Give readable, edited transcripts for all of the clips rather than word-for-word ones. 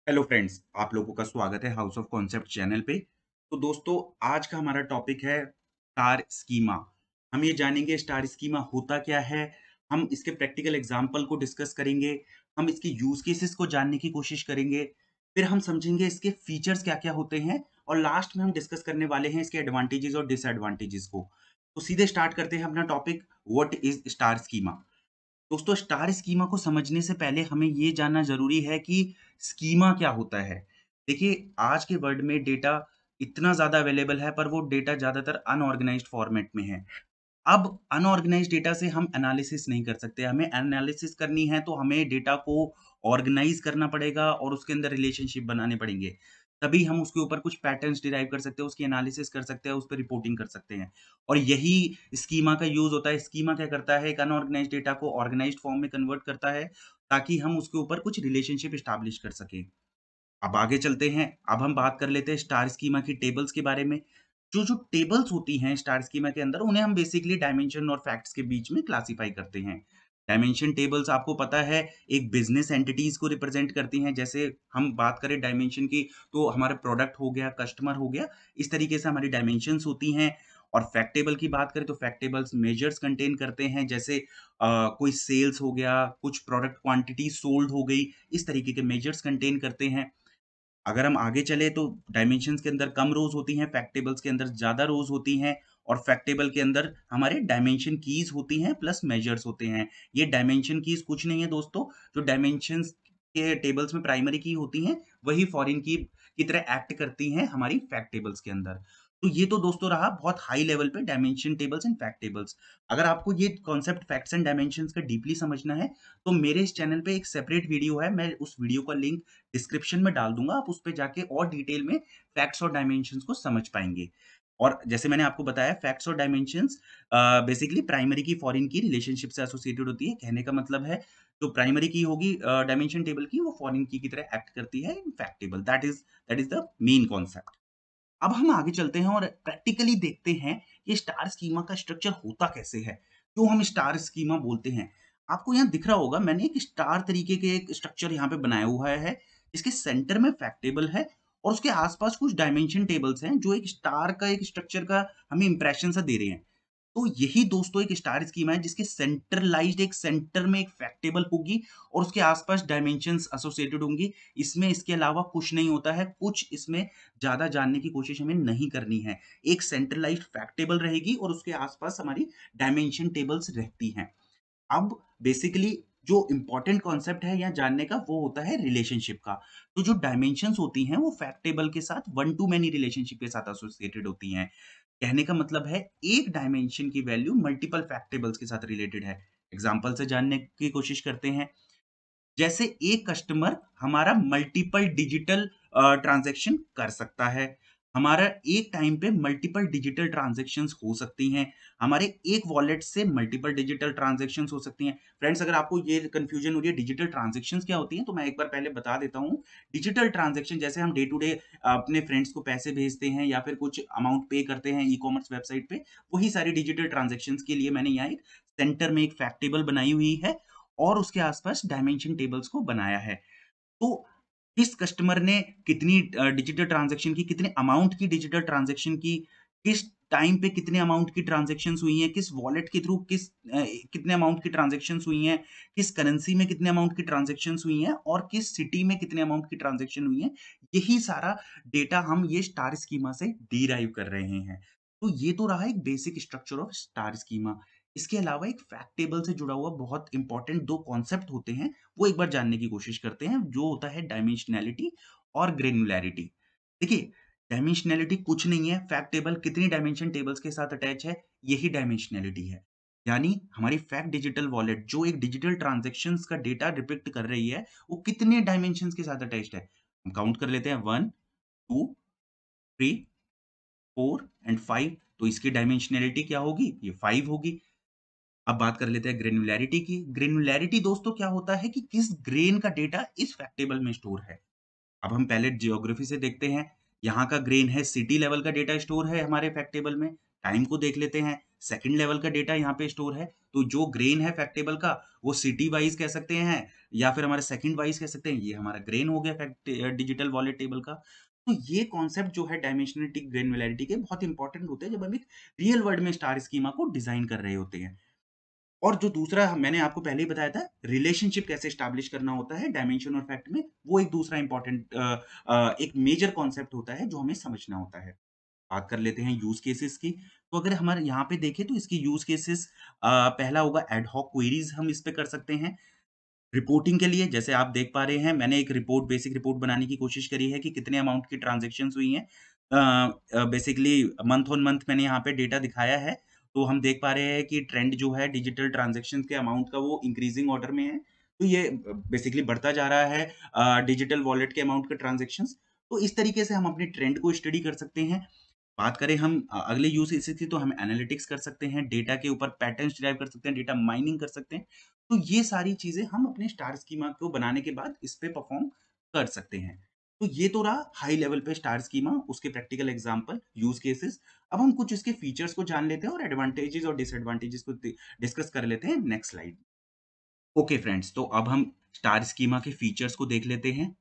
Hello friends, आप लोगों का स्वागत है हाउस ऑफ कॉन्सेप्ट चैनल पे। तो दोस्तों, आज का हमारा टॉपिक है स्टार स्कीमा। हम ये जानेंगे स्टार स्कीमा होता क्या है, हम इसके प्रैक्टिकल एग्जांपल को डिस्कस करेंगे, हम इसके यूज केसेस को जानने की कोशिश करेंगे, फिर हम समझेंगे इसके फीचर्स क्या-क्या होते हैं और लास्ट में हम डिस्कस करने वाले हैं इसके एडवांटेजेस और डिसएडवांटेजेस को। तो सीधे स्टार्ट करते हैं अपना topic, what is star schema? दोस्तों, स्टार स्कीमा को समझने से पहले हमें ये जानना ज़रूरी है कि स्कीमा क्या होता है। देखिए, आज के वर्ल्ड में डेटा इतना ज़्यादा अवेलेबल है, पर वो डेटा ज़्यादातर अनऑर्गनाइज़्ड फॉर्मेट में है। अब अनऑर्गनाइज़्ड डेटा से हम एनालिसिस नहीं कर सकते। हमें एनालिसिस करनी है तो हमें डेटा को ऑर्गनाइज़ करना पड़ेगा और उसके अंदर रिलेशनशिप बनाने पड़ेंगे। तभी हम उसके ऊपर कुछ पैटर्न्स डिराइव कर सकते हैं, उसकी एनालिसिस कर सकते हैं, उस पे रिपोर्टिंग कर सकते हैं। और यही स्कीमा का यूज़ होता है। स्कीमा क्या करता है, एक अनऑर्गनाइज़्ड डेटा को ऑर्गनाइज़्ड फॉर्म में कन्वर्ट करता है, ताकि हम उसके ऊपर कुछ रिलेशनशिप एस्टेब्लिश कर सकें। अब आगे चलते हैं। अब हम बात कर लेते हैं स्टार स्कीमा की टेबल्स के बारे में। जो-जो टेबल्स होती हैं स्टार स्कीमा के अंदर, उन्हें हम बेसिकली डायमेंशन और फैक्ट्स के बीच में क्लासिफाई करते हैं। डायमेंशन टेबल्स आपको पता है एक बिज़नेस एंटिटीज़ को रिप्रेज़ेंट करती हैं। जैसे हम बात करें डायमेंशन की, तो हमारा प्रोडक्ट हो गया, कस्टमर हो गया, इस तरीके से हमारी डायमेंशंस होती हैं। और फैक्ट टेबल की बात करें तो फैक्ट टेबल्स मेजर्स कंटेन करते हैं, जैसे कोई सेल्स हो गया, कुछ प्रोडक्ट क्वांटिटी सोल्ड हो गई, इस तरीके के मेजर्स कंटेन करते हैं। अगर हम आगे चले तो डायमेंशंस के अंदर कम रोज़ होती हैं, फैक्ट टेबल्स के अंदर ज़्यादा रोज़ होती हैं और फैक्ट टेबल के अंदर हमारे डायमेंशन कीज़ होती हैं प्लस मेजर्स होते हैं। ये डायमेंशन कीज़ कुछ नहीं है दोस्तों, जो डायमेंशंस के टेबल्स में प्राइमरी की होती हैं, वही फॉरेन की तरह एक्ट करती हैं हमारी फैक्ट टेबल्स के अंदर। तो ये तो दोस्तों रहा बहुत हाई लेवल पे dimension tables and fact tables. अगर आपको ये कॉन्सेप्ट फैक्ट्स एंड डायमेंशंस का डीपली समझना है, तो मेरे इस चैनल पे एक सेपरेट वीडियो है, मैं उस वीडियो का लिंक डिस्क्रिप्शन में डाल दूँगा, आप उस पे जाके और डिटेल में फैक्ट्स और डायमेंशंस को समझ पाएँगे। और जैसे मैंने आपको बताया फैक्ट्स और डायमेंशंस बेसिकली प्राइमरी की फॉरेन की रिलेशनशिप से एसोसिएटेड होती है। कहने का मतलब है जो प्राइमरी की होगी डायमेंशन टेबल की, वो फॉरेन की तरह एक्ट करती है in fact table. That is the main concept. अब हम आगे चलते हैं और प्रैक्टिकली देखते हैं कि स्टार स्कीमा का स्ट्रक्चर होता कैसे है? क्यों हम स्टार स्कीमा बोलते हैं? आपको यहाँ दिख रहा होगा, मैंने एक स्टार तरीके के एक स्ट्रक्चर यहाँ पे बनाया हुआ है। इसके सेंटर में फैक्ट टेबल है और उसके आस-पास कुछ डायमेंशन टेबल्स हैं जो एक स्टार का एक स्ट्रक्चर का हमें इंप्रेशन सा दे रहे हैं। तो यही दोस्तों एक स्टार स्कीमा है जिसके सेंट्रलाइज्ड एक सेंटर में एक फैक्ट टेबल होगी और उसके आस-पास डायमेंशंस एसोसिएटेड होंगी। इसमें इसके अलावा कुछ नहीं होता है, कुछ इसमें ज़्यादा जानने की कोशिश हमें नहीं करनी है। एक सेंट्रलाइज़्ड फैक्ट टेबल रहेगी और उसके आस-पास हमारी डायमेंशन टेबल्स रहती हैं। अब बेसिकली जो इम्पोर्टेंट कॉन्सेप्ट है यहाँ जानने का, वो होता है रिलेशनशिप का। तो जो डायमेंशंस होती हैं वो फैक्ट टेबल के साथ वन टू मैनी रिलेशनशिप के साथ एसोसिएटेड होती हैं। कहने का मतलब है एक डायमेंशन की वैल्यू मल्टीपल फैक्ट टेबल्स के साथ रिलेटेड है। एग्ज़ाम्पल से जानने की कोशिश करते हैं। जैसे एक कस्टमर हमारा मल्टीपल डिजिटल ट्रांज़ैक्शन कर सकता है। हमारा एक टाइम पे मल्टीपल डिजिटल ट्रांज़ैक्शंस हो सकती हैं। हमारे एक वॉलेट से मल्टीपल डिजिटल ट्रांज़ैक्शंस हो सकती हैं। फ्रेंड्स, अगर आपको ये कन्फ्यूज़न हो रही है डिजिटल ट्रांज़ैक्शंस क्या होती हैं, तो मैं एक बार पहले बता देता हूँ। डिजिटल ट्रांज़ैक्शन जैसे हम डे टू डे अपने फ्रेंड्स को पैसे भेजते हैं या फिर कुछ अमाउंट पे करते हैं ई-कॉमर्स वेबसाइट पे, वही सारी डिजिटल ट्रांज़ैक्शंस के लिए मैंने यहाँ एक सेंटर में एक फैक्ट टेबल बनाई हुई है और उसके आस-पास डायमेंशन टेबल्स को बनाया है। तो किस कस्टमर ने कितनी डिजिटल ट्रांज़ैक्शन की, कितने अमाउंट की डिजिटल ट्रांज़ैक्शन की, किस टाइम पे कितने अमाउंट की ट्रांज़ैक्शंस हुई हैं, किस वॉलेट के थ्रू कितने अमाउंट की ट्रांज़ैक्शंस हुई हैं, किस करेंसी में कितने अमाउंट की ट्रांज़ैक्शंस हुई हैं और किस सिटी में कितने अमाउंट की ट्रांज़ैक्शन हुई हैं, यही सारा डेटा हम ये स्टार स्कीमा से डिराइव कर रहे हैं। तो ये तो रहा एक basic structure of star schema. इसके अलावा एक फैक्ट टेबल से जुड़ा हुआ बहुत इम्पोर्टेंट 2 कॉन्सेप्ट होते हैं, वो एक बार जानने की कोशिश करते हैं, जो होता है डायमेंशनैलिटी और ग्रेन्युलैरिटी। देखिए, डायमेंशनैलिटी कुछ नहीं है, फैक्ट टेबल कितनी डायमेंशन टेबल्स के साथ अटैच है, यही डायमेंशनैलिटी है। यानी हमारी फैक्ट डिजिटल वॉलेट जो एक डिजिटल ट्रांज़ैक्शंस का डेटा डिपिक्ट कर रही है, वो कितने डायमेंशंस के साथ अटैच्ड है। हम काउंट कर लेते हैं 1, 2, 3, 4 एंड 5, तो इसकी डायमेंशनैलिटी क्या होगी? ये 5 होगी। अब बात कर लेते हैं ग्रेन्युलैरिटी की। ग्रेन्युलैरिटी दोस्तों क्या होता है कि किस ग्रेन का डेटा इस फैक्ट टेबल में स्टोर है। अब हम पहले जियोग्राफी से देखते हैं। यहाँ का ग्रेन है, सिटी लेवल का डेटा स्टोर है हमारे फैक्ट टेबल में। टाइम को देख लेते हैं। सेकंड लेवल का डेटा यहाँ पे स्टोर है। तो जो ग्रेन है फैक्ट टेबल का, वो सिटी वाइज कह सकते हैं या फिर हमारे सेकंड वाइज कह सकते हैं। ये हमारा ग्रेन हो गया फैक्ट डिजिटल वॉलेट टेबल का। तो ये कॉन्सेप्ट जो है डायमेंशनलिटी ग्रेनुलैरिटी के बहुत इंपॉर्टेंट होते हैं जब हम एक रियल वर्ल्ड में स्टार स्कीमा को डिजाइन कर रहे होते हैं। और जो दूसरा मैंने आपको पहले ही बताया था, रिलेशनशिप कैसे एस्टैब्लिश करना होता है डायमेंशन और फैक्ट में, वो एक दूसरा इंपॉर्टेंट एक मेजर कॉन्सेप्ट होता है जो हमें समझना होता है। बात कर लेते हैं यूज़ केसेस की। तो अगर हमारे यहाँ पे देखें तो इसके यूज़ केसेस पहला होगा एड हॉक क्वेरीज़ हम इस पे कर सकते हैं। रिपोर्टिंग के लिए जैसे आप देख पा रहे हैं, मैंने एक रिपोर्ट बेसिक रिपोर्ट बनाने की कोशिश करी है कि कितने अमाउंट की ट्रांज़ैक्शंस हुई हैं। बेसिकली मंथ ऑन मंथ मैंने यहाँ पे डेटा दिखाया है। तो हम देख पा रहे हैं कि ट्रेंड जो है डिजिटल ट्रांज़ैक्शंस के अमाउंट का वो इंक्रीज़िंग ऑर्डर में है। तो ये बेसिकली बढ़ता जा रहा है डिजिटल वॉलेट के अमाउंट का ट्रांज़ैक्शंस। तो इस तरीके से हम अपने ट्रेंड को स्टडी कर सकते हैं। बात करें हम अगले यूज़ केसेस की, तो हम एनालिटिक्स कर सकते हैं, डेटा के ऊपर पैटर्न्स डिराइव कर सकते हैं, डेटा माइनिंग कर सकते हैं। तो ये सारी चीज़ें हम अपने स्टार स्कीमा को बनाने के बाद इस पे परफ़ॉर्म कर सकते हैं। तो ये तो रहा हाई लेवल पे स्टार स्कीमा, उसके प्रैक्टिकल एग्ज़ाम्पल, यूज़ केसेस। अब हम कुछ इसके फीचर्स को जान लेते हैं और एडवांटेजेस और डिसएडवांटेजेस को डिस्कस कर लेते हैं नेक्स्ट स्लाइड। ओके फ्रेंड्स, तो अब हम स्टार स्कीमा के फीचर्स को देख लेते हैं।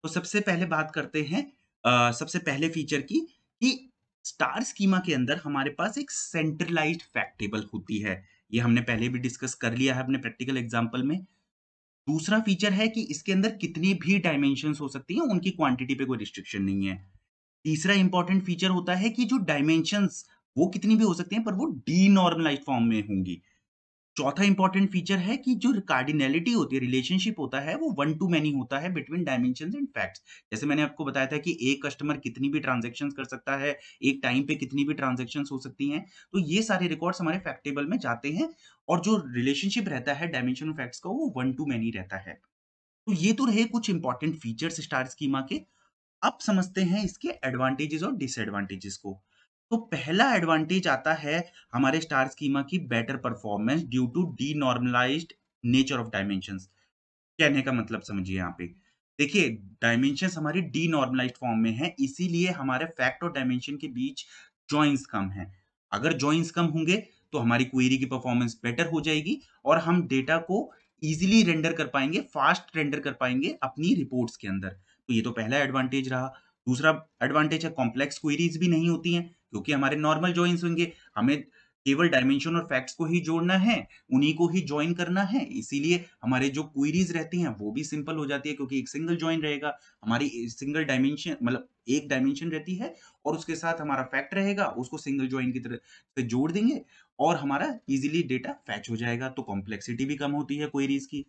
तो सबसे पहले बात करते हैं सबसे पहले फीचर की, कि स्टार स्कीमा के अंदर हमारे पास एक सेंट्रलाइज्ड फैक्ट टेबल होती है। ये हमने पहले भी डिस्कस कर लिया है अपने प्रैक्टिकल एग्जांपल में। दूसरा फीचर है कि इसके अंदर कितनी भी डायमेंशंस हो सकती हैं, उनकी क्वांटिटी पे कोई रिस्ट्रिक्शन नहीं है। तीसरा इंपॉर्टेंट फीचर होता है कि जो डायमेंशंस वो कितनी भी हो सकती हैं, पर वो डीनॉर्मलाइज्ड फॉर्म में होंगी। चौथा इंपॉर्टेंट फीचर है कि जो कार्डिनैलिटी होती है, रिलेशनशिप होता है, वो वन टू मैनी होता है बिटवीन डायमेंशंस एंड फैक्ट्स। जैसे मैंने आपको बताया था कि एक कस्टमर कितनी भी ट्रांज़ैक्शंस कर सकता है, एक टाइम पे कितनी भी ट्रांज़ैक्शंस हो सकती हैं। तो ये सारे रिकॉर्ड्स हमारे फैक्ट टेबल में जाते हैं और जो रिलेशनशिप रहता है डायमेंशन और फैक्ट्स का, वो वन टू मैनी रहता है। तो ये तो रहे कुछ इंपॉर्टेंट फीचर्स स्टार स्कीमा के। अब समझते हैं इसके एडवांटेजेस और डिसएडवांटेजेस को। तो पहला एडवांटेज आता है हमारे स्टार स्कीमा की better performance due to denormalized nature of dimensions. कहने का मतलब समझिए यहाँ पे। देखिए, डायमेंशंस हमारी डीनॉर्मलाइज्ड फॉर्म में है, इसीलिए हमारे फैक्ट और डायमेंशन के बीच जॉइंस कम हैं। अगर जॉइंस कम होंगे, तो हमारी क्वेरी की परफॉर्मेंस बेटर हो जाएगी और हम डेटा को ईज़िली रेंडर कर पाएँगे, फास्ट रेंडर कर पाएँगे अपनी रिपोर्ट्स के अंदर। तो ये तो पहला एडवांटेज रहा। दूसरा एडवांटेज है, कॉम्प्लेक्स क्वेरीज़ भी नहीं होती हैं, क्योंकि हमारे नॉर्मल जॉइन्स होंगे। हमें केवल डायमेंशन और फैक्ट्स को ही जोड़ना है, उन्हीं को ही जॉइन करना है, इसीलिए हमारे जो क्वेरीज़ रहती हैं, वो भी सिंपल हो जाती है, क्योंकि एक सिंगल जॉइन रहेगा। हमारी सिंगल डायमेंशन मतलब एक डायमेंशन रहती है और उसके साथ हमारा फैक्ट रहेगा, उसको सिंगल जॉइन की तरह से जोड़ देंगे और हमारा ईज़िली डेटा फैच हो जाएगा, तो कॉम्प्लेक्सिटी भी कम होती है क्वेरीज़ की।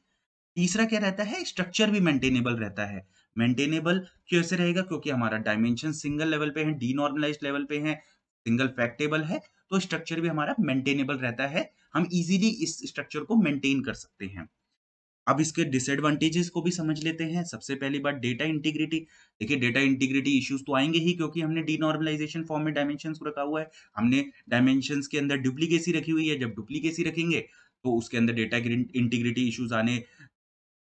तीसरा क्या रहता है, स्ट्रक्चर भी मेंटेनेबल रहता है। मेंटेनेबल कैसे रहेगा, क्योंकि हमारा डायमेंशन सिंगल लेवल पे है, डीनॉर्मलाइज्ड लेवल पे है, सिंगल फैक्ट टेबल है, तो स्ट्रक्चर भी हमारा मेंटेनेबल रहता है। हम इज़िली इस स्ट्रक्चर को मेंटेन कर सकते हैं। अब इसके डिसएडवांटेजेस को भी समझ लेते हैं। सबसे पहली बात, डेटा इंटीग्रिटी। देखिए, डेटा इंटीग्रिटी इश्यूज़ तो आएँगे ही, क्योंकि हमने डीनॉर्मलाइज़ेशन फॉर्म में डायमेंशंस को रखा हुआ है। हमने डायमेंशंस के अंदर डुप्लीकेसी रखी हुई है। जब डुप्लीकेसी रखेंगे, तो उसके अंदर डेटा ग्रिन इंटीग्रिटी इश्यूज़ आने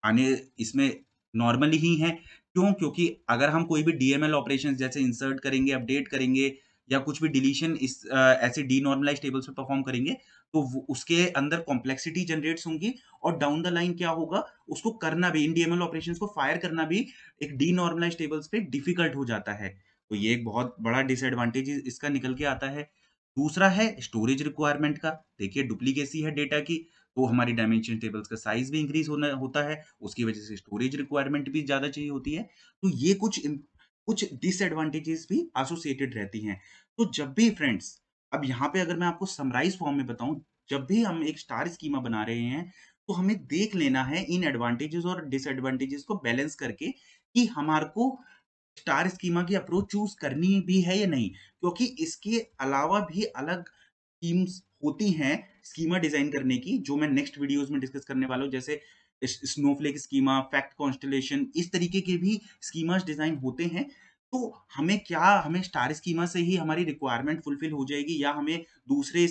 आने इसमें नॉर्मली ही हैं। क्यों? क्योंकि अगर हम कोई भी डीएमएल ऑपरेशंस जैसे इंसर्ट करेंगे, अपडेट करेंगे या कुछ भी डिलीशन ऐसे डीनॉर्मलाइज़्ड टेबल्स में परफ़ॉर्म करेंगे, तो वो उसके अंदर कॉम्प्लेक्सिटी जनरेट्स होंगी और डाउन द लाइन क्या होगा, उसको करना भी, इन डीएमएल ऑपरेशंस को फायर करना भी एक डीनॉर्मलाइज़्ड टेबल्स पे डिफ़िकल्ट हो जाता है। तो ये एक बहुत बड़ा डिसएडवांटेज इसका निकल के आता है। दूसरा है स्टोरेज रिक्वायरमेंट का। देखिए, डुप्लीकेसी है डेटा की, तो हमारी डायमेंशन टेबल्स का साइज़ भी इंक्रीज़ होना होता है, उसकी वजह से स्टोरेज रिक्वायरमेंट भी ज़्यादा चाहिए होती है। तो ये कुछ डिसएडवांटेजेस भी एसोसिएटेड रहती हैं। तो जब भी फ्रेंड्स, अब यहाँ पे अगर मैं आपको समराइज़ फॉर्म में बताऊँ, जब भी हम एक स्टार स्कीमा बना रहे हैं, तो हमें देख लेना है इन एडवांटेजेस और डिसएडवांटेजेस को बैलेंस करके कि हमारे को स्टार स्कीमा की अप्रोच चूज़ करनी भी है या नहीं? क्योंकि इसके अलावा भी अलग स्कीम्स होती हैं स्कीमा डिज़ाइन करने की, जो मैं नेक्स्ट वीडियोज़ में डिस्कस करने वाला हूँ, जैसे स्नोफ्लेक स्कीमा, फैक्ट कॉन्स्टेलेशन, इस तरीके के भी स्कीमास डिज़ाइन होते हैं। तो हमें स्टार स्कीमा से ही हमारी रिक्वायरमेंट फुलफिल हो जाएगी, या हमें दूसरे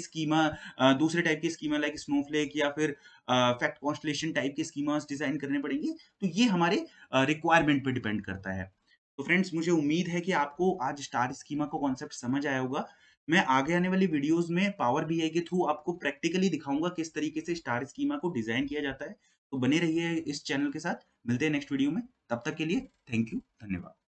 टाइप के स्कीमा लाइक स्नोफ्लेक या फिर फैक्ट कॉन्स्टेलेशन टाइप के स्कीमास डिज़ाइन करने पड़ेंगे। तो ये हमारे रिक्वायरमेंट पे डिपेंड करता है। तो फ्रेंड्स, मुझे उम्मीद है कि आपको आज स्टार स्कीमा का कॉन्सेप्ट समझ आया होगा। मैं आगे आने वाली वीडियोज़ में पावर बीआई के थ्रू आपको प्रैक्टिकली दिखाऊँगा किस तरीके से स्टार स्कीमा को डिज़ाइन किया जाता है। तो बने रहिए इस चैनल के साथ, मिलते हैं नेक्स्ट वीडियो में। तब तक के लिए थैंक यू, धन्यवाद।